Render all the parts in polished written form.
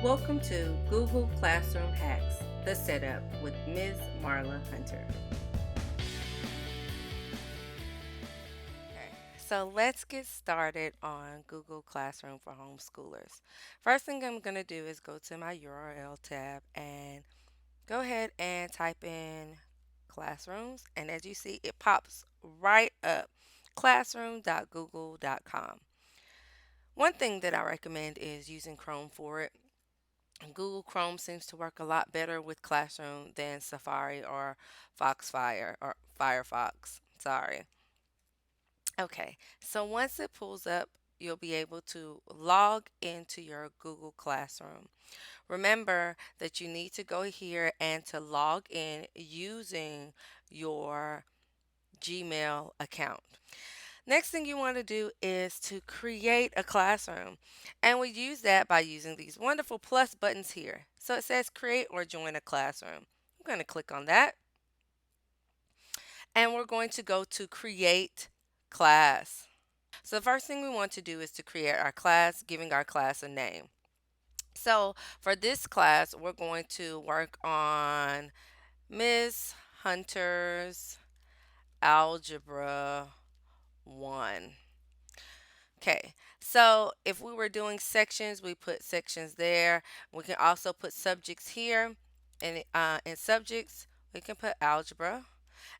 Welcome to Google Classroom Hacks, the setup with Ms. Marla Hunter. Okay, so let's get started on Google Classroom for homeschoolers. First thing I'm going to do is go to my URL tab and go ahead and type in classrooms. And as you see, it pops right up classroom.google.com. One thing that I recommend is using Chrome for it. Google Chrome seems to work a lot better with Classroom than Safari or Foxfire or Firefox. Sorry. Okay, so once it pulls up, you'll be able to log into your Google Classroom. Remember that you need to go here and to log in using your Gmail account. Next thing you want to do is to create a classroom. And we use that by using these wonderful plus buttons here. So it says create or join a classroom. I'm going to click on that. And we're going to go to create class. So the first thing we want to do is to create our class, giving our class a name. So for this class, we're going to work on Ms. Hunter's Algebra 1. Okay, so if we were doing sections, we put sections there. We can also put subjects here. And in subjects, we can put algebra.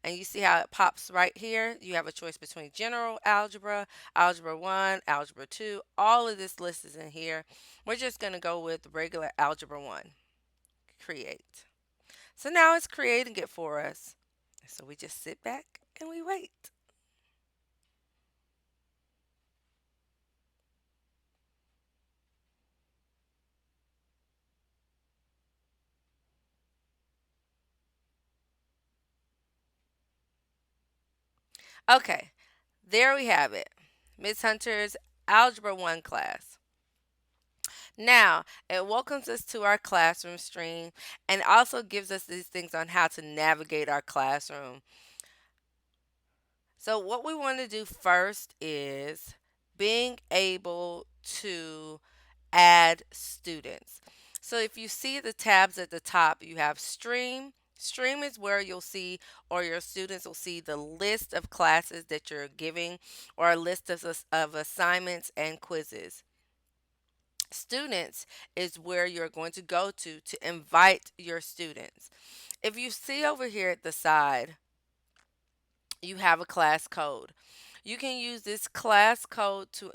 And you see how it pops right here. You have a choice between general algebra, algebra 1, algebra 2. All of this list is in here. We're just going to go with regular algebra 1. Create. So now it's creating it for us. So we just sit back and we wait. Okay, there we have it. Miss Hunter's Algebra 1 class. Now, it welcomes us to our classroom stream and also gives us these things on how to navigate our classroom. So, what we want to do first is being able to add students. So, if you see the tabs at the top, you have Stream. Stream is where you'll see, or your students will see, the list of classes that you're giving or a list of assignments and quizzes. Students is where you're going to go to invite your students. If you see over here at the side, you have a class code. You can use this class code to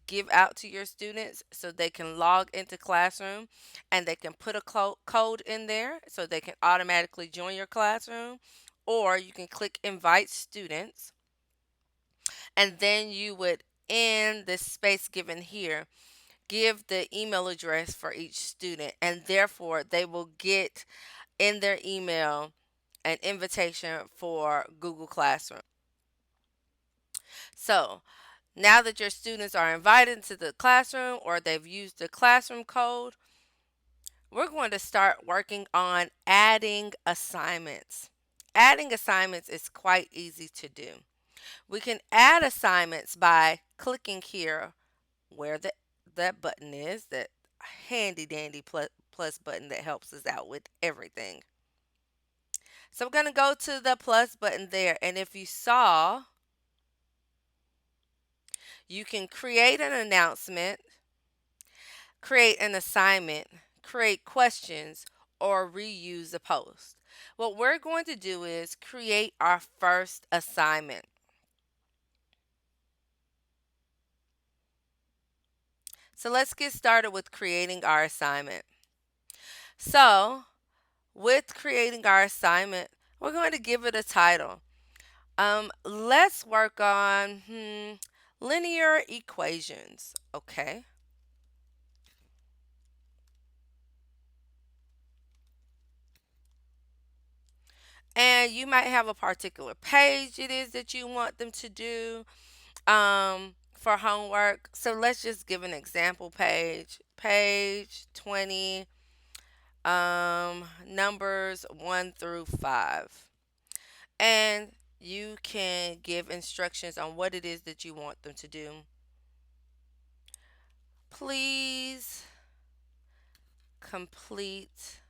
give out to your students so they can log into Classroom and they can put a code in there so they can automatically join your classroom. Or you can click invite students and then you would, in this space given here, give the email address for each student, and therefore they will get in their email an invitation for Google Classroom. So now that your students are invited to the classroom or they've used the classroom code, we're going to start working on adding assignments. Adding assignments is quite easy to do. We can add assignments by clicking here where that button is, that handy dandy plus button that helps us out with everything. So I'm going to go to the plus button there, and if you saw, you can create an announcement, create an assignment, create questions, or reuse a post. What we're going to do is create our first assignment. So let's get started with creating our assignment. So with creating our assignment, we're going to give it a title. Let's work on linear equations. Okay. And you might have a particular page it is that you want them to do for homework. So let's just give an example page. Page 20, numbers 1 through 5. And you can give instructions on what it is that you want them to do. Please complete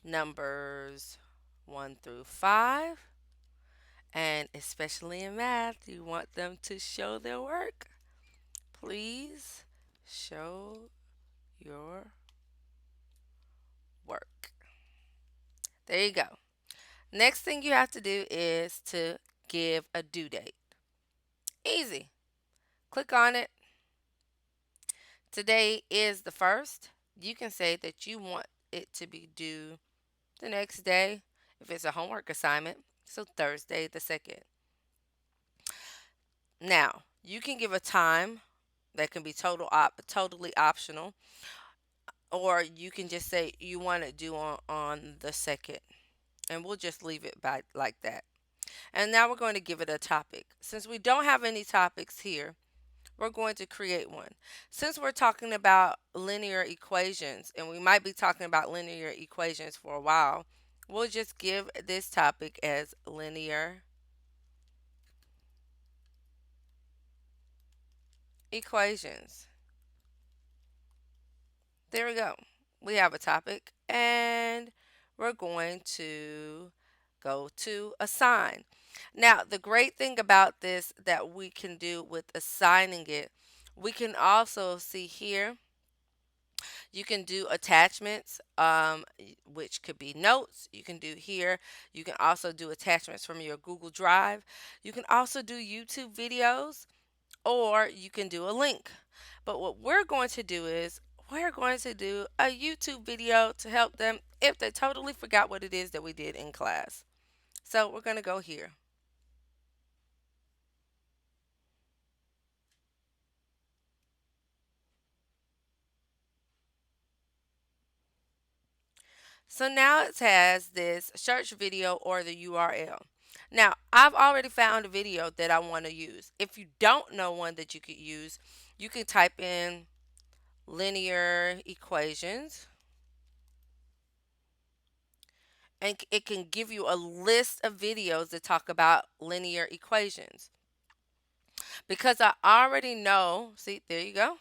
numbers 1 through 5. And especially in math, you want them to show their work. Please show your work. There you go. Next thing you have to do is to give a due date. Easy. Click on it. Today is the 1st. You can say that you want it to be due the next day if it's a homework assignment. So Thursday the 2nd. Now, you can give a time that can be totally optional, or you can just say you want it due on the 2nd, and we'll just leave it by like that. And now we're going to give it a topic. Since we don't have any topics here, we're going to create one. Since we're talking about linear equations, and we might be talking about linear equations for a while, we'll just give this topic as linear equations. There we go. We have a topic, and we're going to go to assign. Now, the great thing about this that we can do with assigning it, we can also see here, you can do attachments, which could be notes. You can do here. You can also do attachments from your Google Drive. You can also do YouTube videos, or you can do a link. But what we're going to do is we're going to do a YouTube video to help them if they totally forgot what it is that we did in class. So we're going to go here. So now it has this search video or the URL. Now, I've already found a video that I want to use. If you don't know one that you could use, you can type in linear equations, and it can give you a list of videos that talk about linear equations. Because I already know, see, there you go.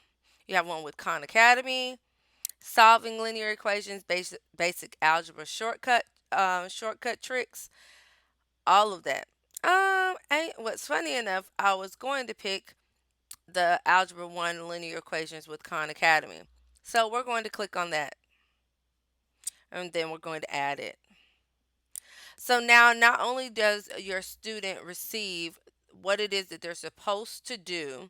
You have one with Khan Academy, solving linear equations, basic algebra shortcut tricks, all of that. And what's funny enough, I was going to pick the Algebra 1 linear equations with Khan Academy. So we're going to click on that, and then we're going to add it. So now not only does your student receive what it is that they're supposed to do,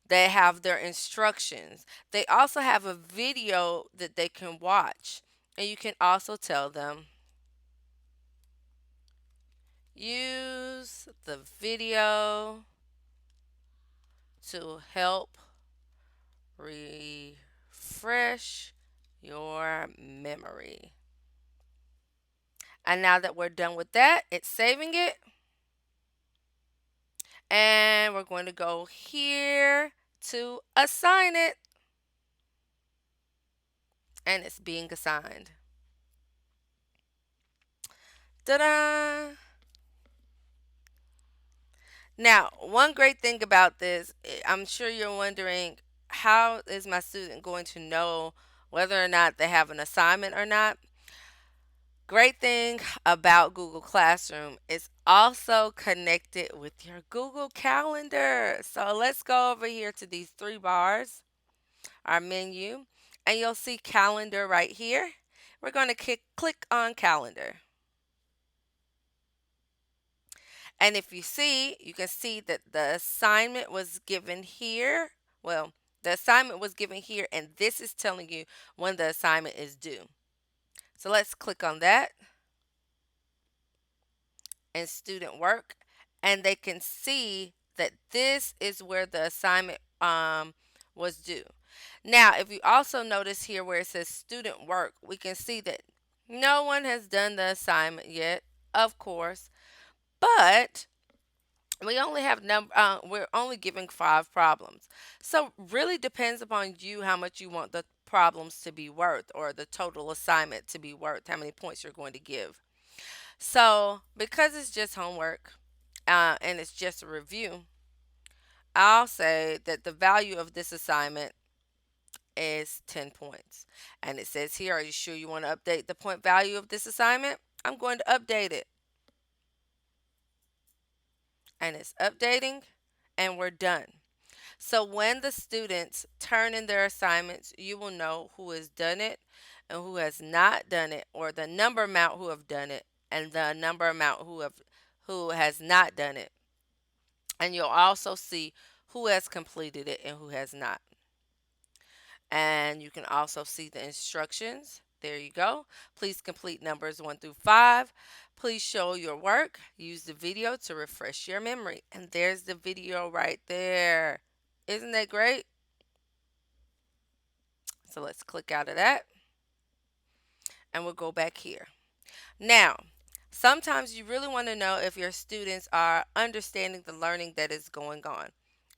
they have their instructions. They also have a video that they can watch. And you can also tell them, use the video to help refresh your memory. And now that we're done with that, it's saving it. And we're going to go here to assign it. And it's being assigned. Ta-da! Now, one great thing about this, I'm sure you're wondering, how is my student going to know whether or not they have an assignment or not? Great thing about Google Classroom is also connected with your Google Calendar. So let's go over here to these three bars, our menu, and you'll see Calendar right here. We're going to click on Calendar. And if you see, you can see that the assignment was given here. Well, the assignment was given here, and this is telling you when the assignment is due. So let's click on that and student work, and they can see that this is where the assignment was due. Now, if you also notice here where it says student work, we can see that no one has done the assignment yet, of course, but we only have we're only giving 5 problems. So really depends upon you how much you want the problems to be worth, or the total assignment to be worth, how many points you're going to give. So because it's just homework, and it's just a review, I'll say that the value of this assignment is 10 points. And it says here, are you sure you want to update the point value of this assignment? I'm going to update it. And it's updating, and we're done. So when the students turn in their assignments, you will know who has done it and who has not done it, or the number amount who have done it and the number amount who has not done it. And you'll also see who has completed it and who has not. And you can also see the instructions. There you go. Please complete numbers 1 through 5. Please show your work. Use the video to refresh your memory. And there's the video right there. Isn't that great? So let's click out of that and we'll go back here. Now, sometimes you really want to know if your students are understanding the learning that is going on.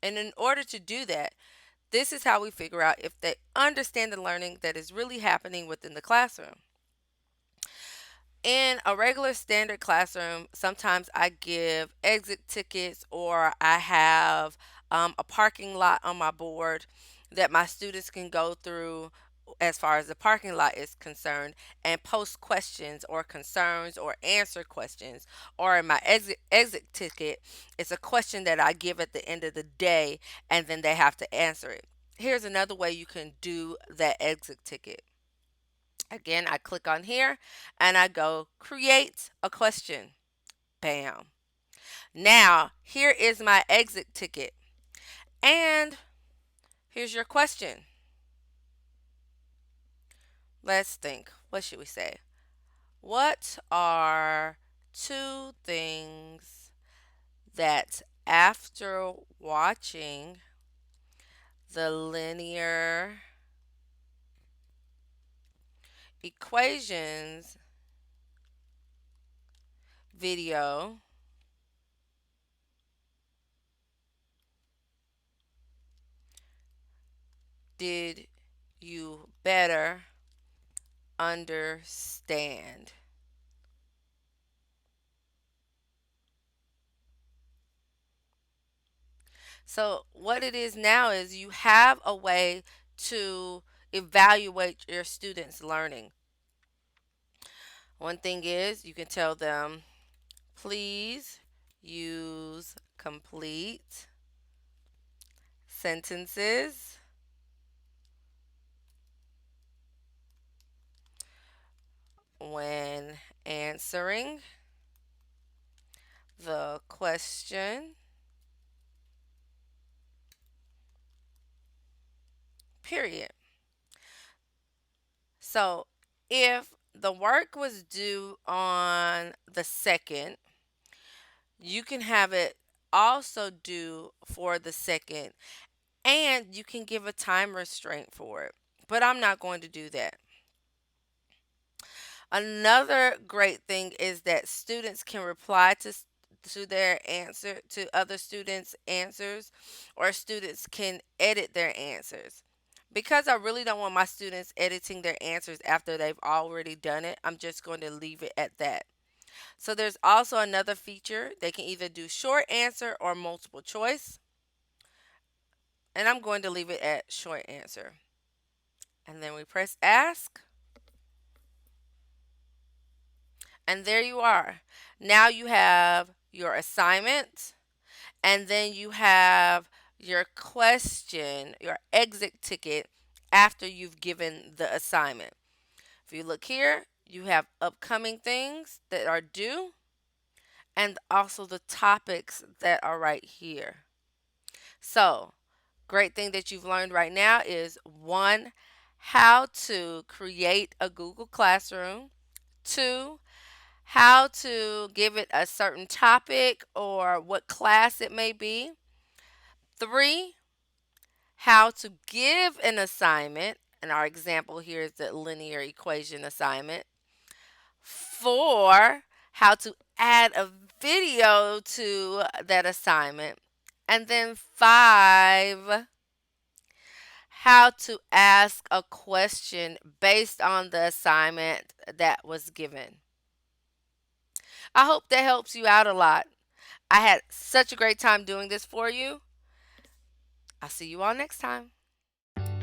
And in order to do that, this is how we figure out if they understand the learning that is really happening within the classroom. In a regular standard classroom, sometimes I give exit tickets, or I have a parking lot on my board that my students can go through as far as the parking lot is concerned, and post questions or concerns or answer questions. Or in my exit ticket, it's a question that I give at the end of the day, and then they have to answer it. Here's another way you can do that exit ticket. Again, I click on here and I go create a question. Bam. Now, here is my exit ticket. And here's your question. Let's think. What should we say? What are two things that after watching the linear equations video did you better understand? So, what it is now is you have a way to evaluate your students' learning. One thing is you can tell them, please use complete sentences when answering the question, period. So, if the work was due on the 2nd, you can have it also due for the 2nd, and you can give a time restraint for it. But I'm not going to do that. Another great thing is that students can reply to their answer to other students' answers, or students can edit their answers. Because I really don't want my students editing their answers after they've already done it, I'm just going to leave it at that. So there's also another feature. They can either do short answer or multiple choice. And I'm going to leave it at short answer. And then we press ask. And there you are. Now you have your assignment, and then you have your question, your exit ticket after you've given the assignment. If you look here, you have upcoming things that are due, and also the topics that are right here. So, great thing that you've learned right now is 1, how to create a Google Classroom. 2, how to give it a certain topic or what class it may be. 3, how to give an assignment. And our example here is the linear equation assignment. 4, how to add a video to that assignment. And then 5, how to ask a question based on the assignment that was given. I hope that helps you out a lot. I had such a great time doing this for you. I'll see you all next time.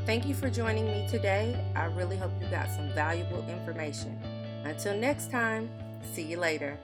Thank you for joining me today. I really hope you got some valuable information. Until next time, see you later.